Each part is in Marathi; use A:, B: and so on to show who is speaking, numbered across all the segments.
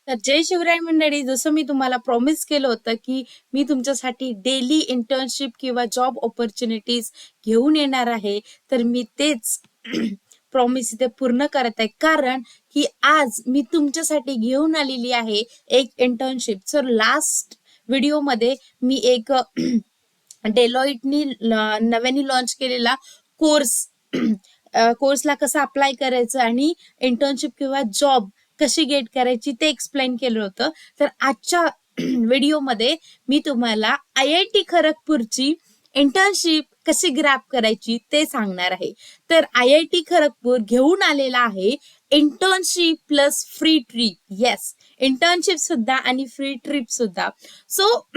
A: तर जय शिवराय मंडळी, जसं मी तुम्हाला प्रॉमिस केलं होतं की मी तुमच्यासाठी डेली इंटर्नशिप किंवा जॉब ऑपॉर्च्युनिटीज घेऊन येणार आहे, तर मी तेच प्रॉमिस इथे पूर्ण करत आहे. कारण की आज मी तुमच्यासाठी घेऊन आलेली आहे एक इंटर्नशिप. तर लास्ट व्हिडिओमध्ये मी एक डेलॉइटनी नव्याने लॉन्च केलेला कोर्स कोर्सला कसं अप्लाय करायचं आणि इंटर्नशिप किंवा जॉब कशी गेट करायची ते एक्सप्लेन केलं होतं. तर आजच्या व्हिडिओमध्ये मी तुम्हाला IIT खरगपूरची इंटर्नशिप कशी ग्रॅप करायची ते सांगणार आहे. तर IIT खरगपूर घेऊन आलेला आहे internship plus free trip. Yes, internship सुद्धा आणि फ्री ट्रिप सुद्धा. सो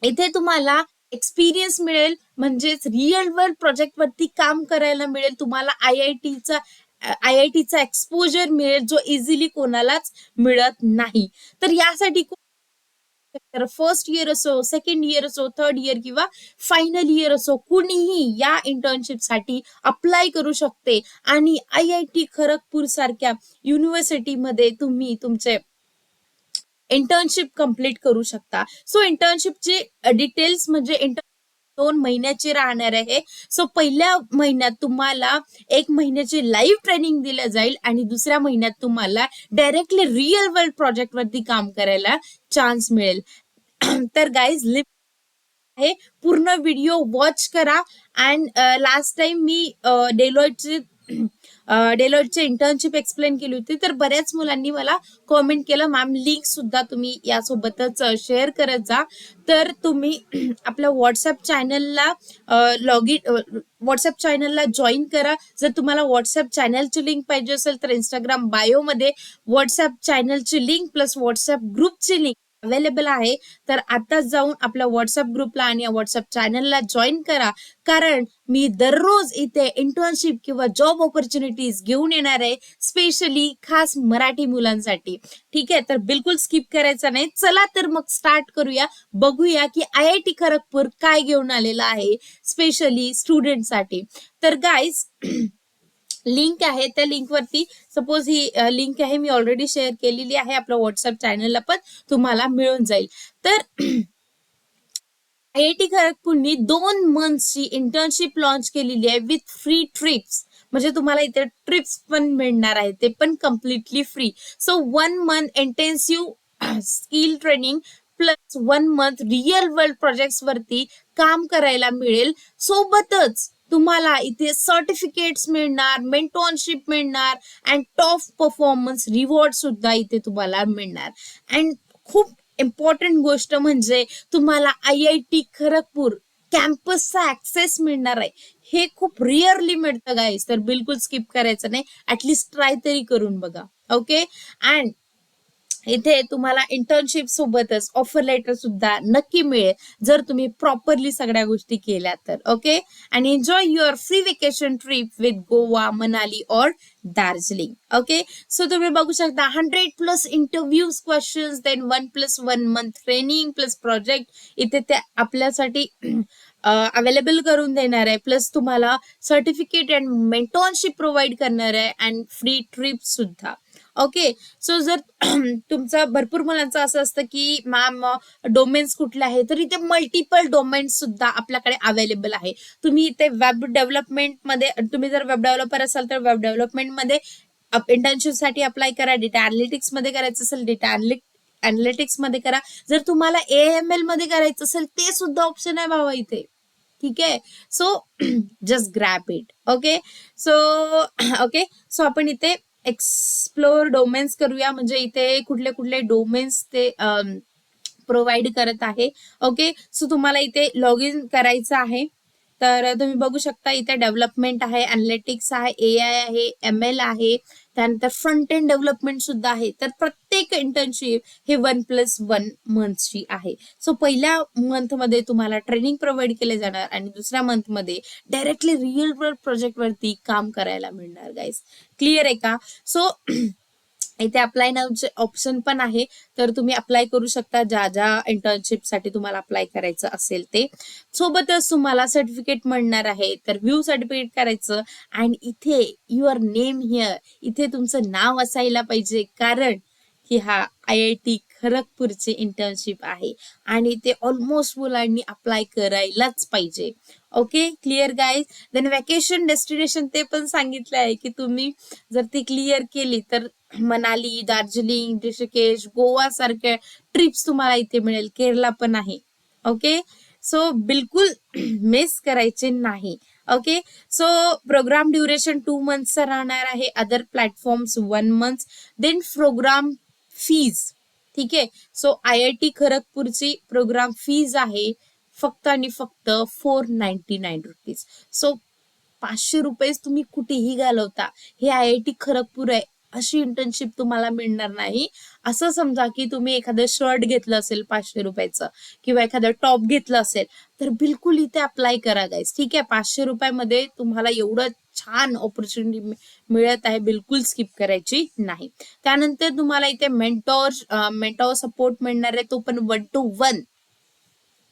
A: इथे तुम्हाला एक्सपिरियन्स मिळेल, म्हणजेच रिअल वर्ल्ड प्रोजेक्ट वरती काम करायला मिळेल तुम्हाला. आय आय टीचा एक्सपोजर मिळेल जो इझिली कोणालाच मिळत नाही. तर यासाठी फर्स्ट इयर असो, सेकंड इयर असो, थर्ड इयर किंवा फायनल इयर असो, कुणीही या इंटर्नशिप साठी अप्लाय करू शकते आणि IIT खरगपूर सारख्या युनिव्हर्सिटीमध्ये तुम्ही तुमचे इंटर्नशिप कंप्लीट करू शकता. सो इंटर्नशिपचे डिटेल्स म्हणजे 2 महिन्याची राहणार आहे. सो पहिल्या महिन्यात तुम्हाला 1 महिन्याची लाईव्ह ट्रेनिंग दिलं जाईल आणि दुसऱ्या महिन्यात तुम्हाला डायरेक्टली रिअल वर्ल्ड प्रोजेक्ट वरती काम करायला चान्स मिळेल. तर गाईज आहे, पूर्ण व्हिडिओ वॉच करा. अँड लास्ट टाइम मी डेलॉइटचे डेलॉइटचे इंटर्नशिप एक्सप्लेन केली होती, तर बऱ्याच मुलांनी मला कॉमेंट केलं, मॅम लिंक सुद्धा तुम्ही यासोबतच शेअर करत जा. तर तुम्ही आपल्या व्हॉट्सअप चॅनलला लॉग इन व्हॉट्सअप चॅनलला जॉईन करा. जर तुम्हाला व्हॉट्सअप चॅनलची लिंक पाहिजे असेल तर इंस्टाग्राम बायोमध्ये व्हॉट्सअप चॅनलची लिंक प्लस व्हॉट्सअप ग्रुपची लिंक अवेलेबल आहे. तर आताच जाऊन आपल्या व्हॉट्सअप ग्रुपला आणि व्हॉट्सअप चॅनलला जॉईन करा. कारण मी दररोज इथे इंटर्नशिप किंवा जॉब ऑपॉर्च्युनिटीज घेऊन येणार आहे, स्पेशली खास मराठी मुलांसाठी. ठीक आहे, तर बिलकुल स्किप करायचं नाही. चला तर मग स्टार्ट करूया. बघूया की IIT खरगपूर काय घेऊन आलेला आहे स्पेशली स्टुडंटसाठी. तर गाईज लिंक आहे, त्या लिंक वरती सपोज ही लिंक आहे, मी ऑलरेडी शेअर केलेली आहे आपल्या व्हॉट्सअप चॅनलला, पण तुम्हाला मिळून जाईल. तर IIT खरगपूरनी 2 मंथची इंटर्नशिप लॉन्च केलेली आहे विथ फ्री ट्रिप्स. म्हणजे तुम्हाला इथे ट्रिप्स पण मिळणार आहे, ते पण completely free. So 1 month intensive skill training plus 1 month real world projects वरती काम करायला मिळेल. सोबतच तुम्हाला इथे सर्टिफिकेट्स मिळणार, मेंटॉरशिप मिळणार अँड टॉप परफॉर्मन्स रिवॉर्ड सुद्धा इथे तुम्हाला मिळणार. अँड खूप इम्पॉर्टंट गोष्ट म्हणजे तुम्हाला IIT खरगपूर कॅम्पसचा ऍक्सेस मिळणार आहे. हे खूप रिअरली मिळतं गाईज, तर बिलकुल स्किप करायचं नाही. ऍटलिस्ट ट्राय तरी करून बघा. ओके, अँड इथे तुम्हाला इंटर्नशिप सोबतच ऑफर लेटर सुद्धा नक्की मिळेल जर तुम्ही प्रॉपरली सगळ्या गोष्टी केल्या तर. ओके, आणि enjoy your free vacation trip with Goa, Manali और दार्जिलिंग. ओके, सो तुम्ही बघू शकता 100+ interviews, questions, then 1+1 month training plus project इथे ते आपल्यासाठी अवेलेबल करून देणार आहे. प्लस तुम्हाला सर्टिफिकेट अँड मेंटॉरशिप प्रोव्हाइड करणार आहे अँड फ्री ट्रिप सुद्धा. ओके, सो जर तुमचं भरपूर मुलांचं असं असतं की मॅम डोमेन्स कुठले आहे, तर इथे मल्टिपल डोमेन्स सुद्धा आपल्याकडे अवेलेबल आहे. तुम्ही इथे वेब डेव्हलपमेंटमध्ये, तुम्ही जर वेब डेव्हलपर असाल तर वेब डेव्हलपमेंटमध्ये इंटर्नशिप साठी अप्लाय करा. डेटा अनालिटिक्स मध्ये करायचं असेल डेटा अनालिटिक्स मध्ये करा. जर तुम्हाला AML मध्ये करायचं असेल ते सुद्धा ऑप्शन आहे बाबा इथे. ठीक आहे, so just grab it. Okay, so okay, so आपण इथे एक्सप्लोर डोमेन्स करूया. म्हणजे इथे कुठले कुठले डोमेन्स ते प्रोव्हाइड करत आहे. ओके, सो तुम्हाला इथे लॉग इन करायचं आहे. तर तुम्ही बघू शकता इथे डेव्हलपमेंट आहे, अनालिटिक्स आहे, AI आहे, ML आहे, त्यानंतर फ्रंट एंड डेव्हलपमेंट सुद्धा आहे. तर प्रत्येक इंटर्नशिप हे 1+1 मंथची आहे. सो पहिल्या मंथमध्ये तुम्हाला ट्रेनिंग प्रोव्हाइड केले जाणार आणि दुसऱ्या मंथमध्ये डायरेक्टली रिअल वर्ल्ड प्रोजेक्ट वरती काम करायला मिळणार. गाईज क्लिअर आहे का? सो इथे अप्लाय नावचे ऑप्शन पण आहे, तर तुम्ही अप्लाय करू शकता ज्या ज्या इंटर्नशिपसाठी तुम्हाला अप्लाय करायचं असेल ते. सोबतच तुम्हाला सर्टिफिकेट मिळणार आहे, तर व्ह्यू सर्टिफिकेट करायचं अँड इथे युअर नेम हिअर, इथे तुमचं नाव असायला पाहिजे. कारण की हा IIT खरगपूरची इंटर्नशिप आहे आणि ते ऑलमोस्ट मुलांनी अप्लाय करायलाच पाहिजे. Okay, clear guys. Then vacation destination ते पण सांगितलं आहे की तुम्ही जर ती क्लिअर केली तर मनाली, दार्जिलिंग, ऋषिकेश, गोवा सारख्या ट्रिप्स तुम्हाला इथे मिळेल. केरला पण आहे. ओके, सो बिलकुल मिस करायचे नाही. ओके, सो प्रोग्राम ड्युरेशन 2 मंथचा राहणार आहे. Other platforms 1 month. Then program fees, ठीक आहे. सो IIT खरगपूरची प्रोग्राम फीज आहे फक्त आणि फक्त ₹499. सो 500 तुम्ही कुठेही घालवता. हे IIT खरगपूर आहे अशी इंटर्नशिप तुम्हाला मिळणार नाही. असं समजा की तुम्ही एखादं शर्ट घेतलं असेल 500 किंवा एखादं टॉप घेतलं असेल तर बिलकुल इथे अप्लाय करा गाईज. ठीक आहे, 500 तुम्हाला एवढं छान ऑपॉर्च्युनिटी मिळत आहे, बिलकुल स्किप करायची नाही. त्यानंतर तुम्हाला इथे मेंटॉर सपोर्ट मिळणार आहे, तो पण 1-to-1.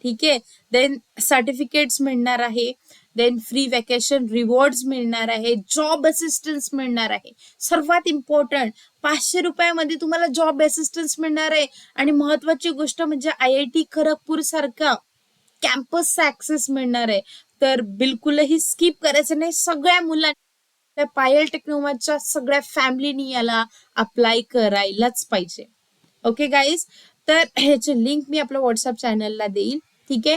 A: ठीक आहे. देन सर्टिफिकेट्स मिळणार आहे. देन फ्री वॅकेशन रिवॉर्ड्स मिळणार आहे. जॉब असिस्टन्स मिळणार आहे. सर्वात इम्पॉर्टंट, ₹500 तुम्हाला जॉब असिस्टन्स मिळणार आहे. आणि महत्वाची गोष्ट म्हणजे IIT खरगपूर सारखा कॅम्पसचा ऍक्सेस मिळणार आहे. तर बिलकुलही स्किप करायचं नाही. सगळ्या मुलांनी, त्या पायल टेक्नोमॅच्या सगळ्या फॅमिलीनी याला अप्लाय करायलाच पाहिजे. ओके गाईज, तर ह्याची लिंक मी आपल्या व्हॉट्सअप चॅनलला देईल. ठीक आहे.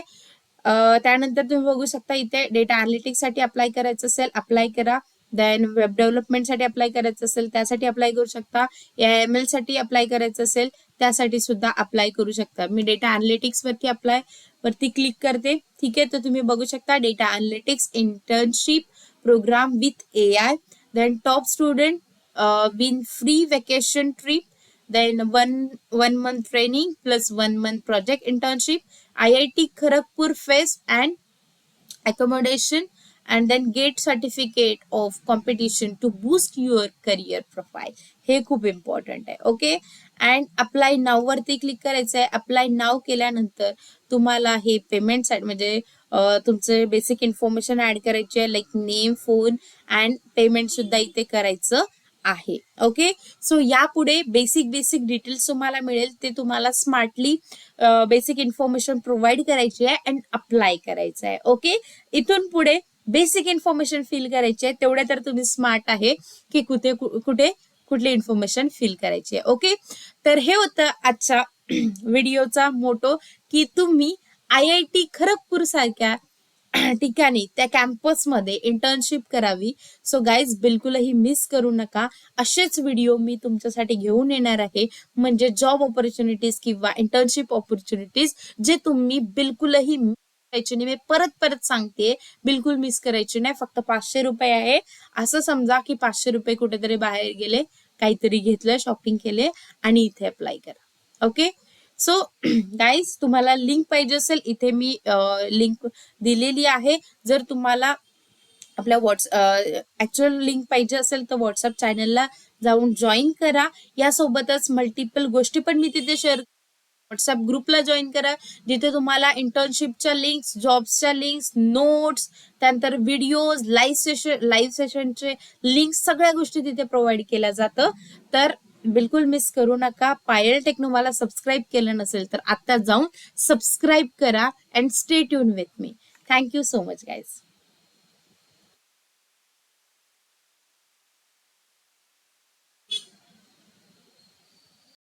A: त्यानंतर तुम्ही बघू शकता इथे डेटा अनालिटिक्स साठी अप्लाय करायचं असेल अप्लाय करा. देन वेब डेव्हलपमेंटसाठी अप्लाय करायचं असेल त्यासाठी अप्लाय करू शकता. AIML साठी अप्लाय करायचं असेल त्यासाठी सुद्धा अप्लाय करू शकता. मी डेटा अनालिटिक्स वरती अप्लाय वरती क्लिक करते. ठीक आहे, तर तुम्ही बघू शकता data analytics internship program with AI. Then top student win free vacation trip. Then one month training plus 1 month project internship, IIT Kharagpur fees and accommodation, and then get certificate of competition to boost your career profile. हे खूप इम्पॉर्टंट आहे. ओके, अँड अप्लाय नाव वरती क्लिक करायचं आहे. अप्लाय नाव केल्यानंतर तुम्हाला हे पेमेंट म्हणजे तुमचे बेसिक इन्फॉर्मेशन ऍड करायची आहे, like name, phone and payment सुद्धा इथे करायचं आहे. ओके, सो यापुढे बेसिक डिटेल्स तुम्हाला मिळेल, ते तुम्हाला स्मार्टली बेसिक इन्फॉर्मेशन प्रोव्हाइड करायची आहे अँड अप्लाय करायचं आहे. ओके, इथून पुढे बेसिक इन्फॉर्मेशन फिल करायची आहे. तेवढे तर तुम्ही स्मार्ट आहे की कुठे कुठे कुठली इन्फॉर्मेशन फिल करायची आहे. ओके, तर हे होतं आजच्या व्हिडिओचा मोटो की तुम्ही IIT खरगपूर सारख्या ठिकाणी त्या कॅम्पसमध्ये इंटर्नशिप करावी. सो गाईज बिलकुलही मिस करू नका. असेच व्हिडिओ मी तुमच्यासाठी घेऊन येणार आहे, म्हणजे जॉब ऑपॉर्च्युनिटीज किंवा इंटर्नशिप ऑपॉर्च्युनिटीज जे तुम्ही बिलकुलही मिस करायची नाही. मी परत परत सांगते, बिलकुल मिस करायची नाही. फक्त ₹500 आहे. असं समजा की ₹500 कुठेतरी बाहेर गेले, काहीतरी घेतलं, शॉपिंग केले आणि इथे अप्लाय करा. ओके, सो गाईज तुम्हाला लिंक पाहिजे असेल इथे मी लिंक दिलेली आहे. जर तुम्हाला आपल्या ऍक्च्युअल लिंक पाहिजे असेल तर व्हॉट्सअप चॅनलला जाऊन जॉईन करा. यासोबतच मल्टिपल गोष्टी पण मी तिथे शेअर. व्हॉट्सअप ग्रुपला जॉईन करा, जिथे तुम्हाला इंटर्नशिपच्या लिंक्स, जॉब्सच्या लिंक्स, नोट्स, त्यानंतर व्हिडिओज, लाईव्ह सेशनचे लिंक्स, सगळ्या गोष्टी तिथे प्रोव्हाइड केल्या जातं. तर बिलकुल मिस करू नका. पायल टेक्नो सबस्क्राईब केलं नसेल तर आता जाऊन सबस्क्राईब करा and stay tune with me. Thank you so much guys.